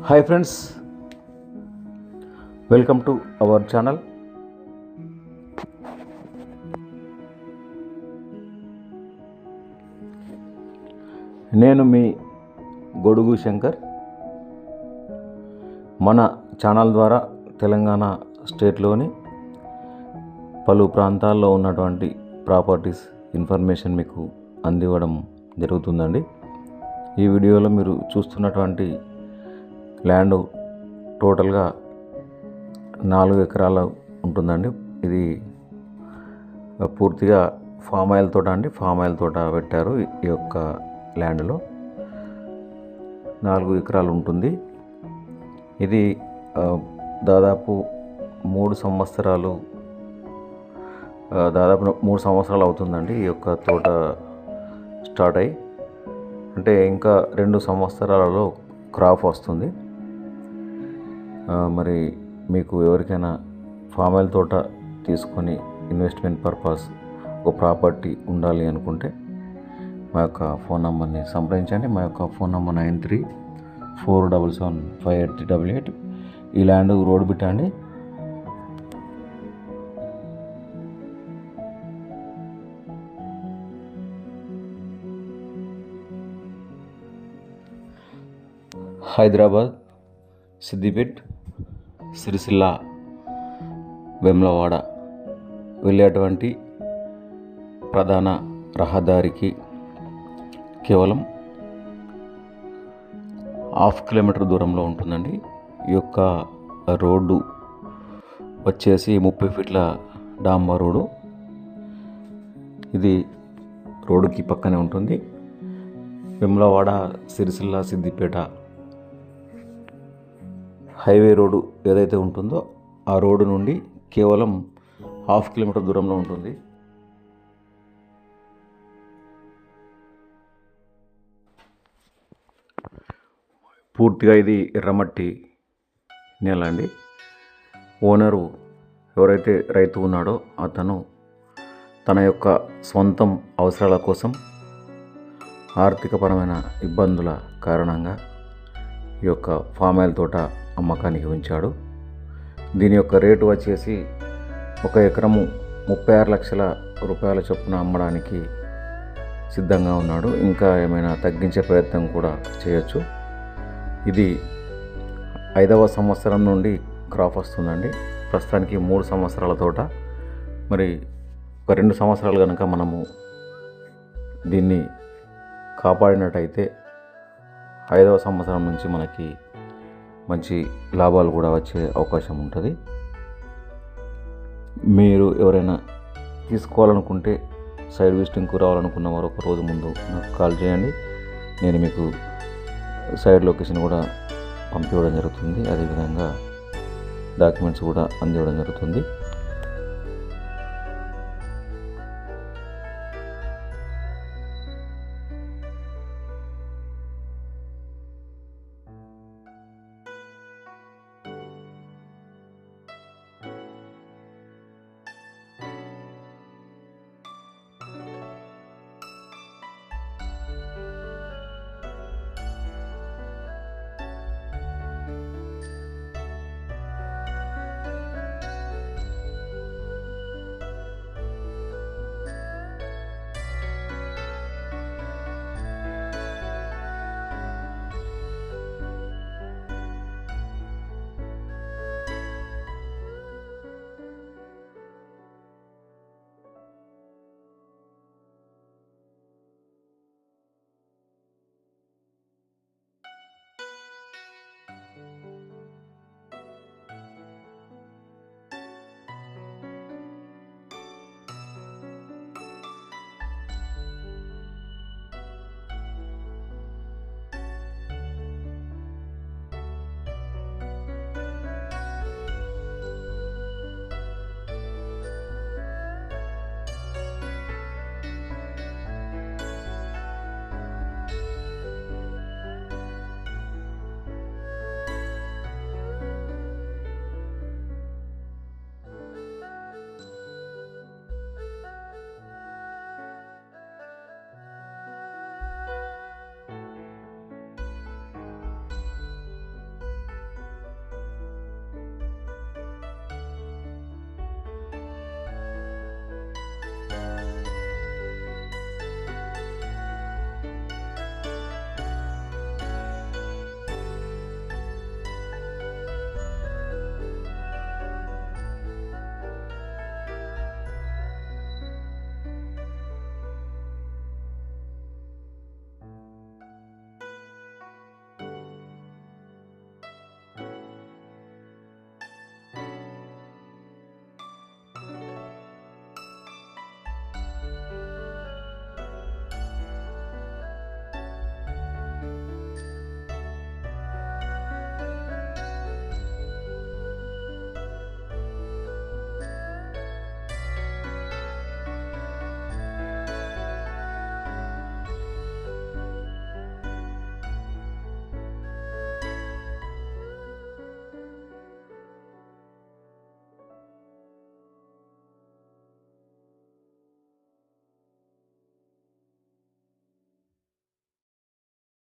Hi friends, welcome to our channel. నేను మీ గొడుగు శంకర్. మన ఛానల్ ద్వారా తెలంగాణ స్టేట్లోని పలు ప్రాంతాల్లో ఉన్నటువంటి ప్రాపర్టీస్ ఇన్ఫర్మేషన్ మీకు అందివ్వడం జరుగుతుందండి. ఈ వీడియోలో మీరు చూస్తున్నటువంటి ల్యాండ్ టోటల్గా 4 ఎకరాలు ఉంటుందండి. ఇది పూర్తిగా ఫామ్ ఆయిల్ తోట అండి. ఫామ్ ఆయిల్ తోట పెట్టారు. ఈ యొక్క ల్యాండ్లో 4 ఎకరాలు ఉంటుంది. ఇది దాదాపు 3 సంవత్సరాలు అవుతుందండి ఈ యొక్క తోట స్టార్ట్ అయ్యి. అంటే ఇంకా 2 సంవత్సరాలలో క్రాప్ వస్తుంది. మరి మీకు ఎవరికైనా ఫామ్ ఆయిల్ తోట తీసుకొని ఇన్వెస్ట్మెంట్ పర్పస్ ఒక ప్రాపర్టీ ఉండాలి అనుకుంటే మా యొక్క ఫోన్ నెంబర్ని సంప్రదించండి. మా యొక్క ఫోన్ నెంబర్ 9347758388. ఈ ల్యాండ్ రోడ్ బిట్ అండి. హైదరాబాద్, సిద్దిపేట్, సిరిసిల్ల, వేములవాడ వెళ్ళేటువంటి ప్రధాన రహదారికి కేవలం 1/2 కిలోమీటర్ దూరంలో ఉంటుందండి. ఈ యొక్క రోడ్డు వచ్చేసి 30 ఫీట్ల డాంబర్ రోడ్డు. ఇది రోడ్డుకి పక్కనే ఉంటుంది. వేములవాడ, సిరిసిల్ల, సిద్దిపేట హైవే రోడ్డు ఏదైతే ఉంటుందో ఆ రోడ్డు నుండి కేవలం 1/2 కిలోమీటర్ దూరంలో ఉంటుంది. పూర్తిగా ఇది ఎర్రమట్టి నేల అండి. ఓనరు ఎవరైతే రైతు ఉన్నాడో అతను తన యొక్క సొంతం అవసరాల కోసం ఆర్థికపరమైన ఇబ్బందుల కారణంగా ఈ యొక్క ఫామ్ ఆయిల్ తోట అమ్మకానికి ఉంచాడు. దీని యొక్క రేటు వచ్చేసి 1 ఎకరము 36 లక్షల రూపాయల చొప్పున అమ్మడానికి సిద్ధంగా ఉన్నాడు. ఇంకా ఏమైనా తగ్గించే ప్రయత్నం కూడా చేయొచ్చు. ఇది 5వ సంవత్సరం నుండి క్రాప్ వస్తుందండి. ప్రస్తుతానికి 3 సంవత్సరాల తోట. మరి ఒక 2 సంవత్సరాలు కనుక మనము దీన్ని కాపాడినట్టయితే 5వ సంవత్సరం నుంచి మనకి మంచి లాభాలు కూడా వచ్చే అవకాశం ఉంటుంది. మీరు ఎవరైనా తీసుకోవాలనుకుంటే సైడ్ విజిటింగ్కు రావాలనుకున్న వారు ఒక రోజు ముందు నాకు కాల్ చేయండి. నేను మీకు సైడ్ లొకేషన్ కూడా పంపించడం జరుగుతుంది. అదేవిధంగా డాక్యుమెంట్స్ కూడా అందివ్వడం జరుగుతుంది.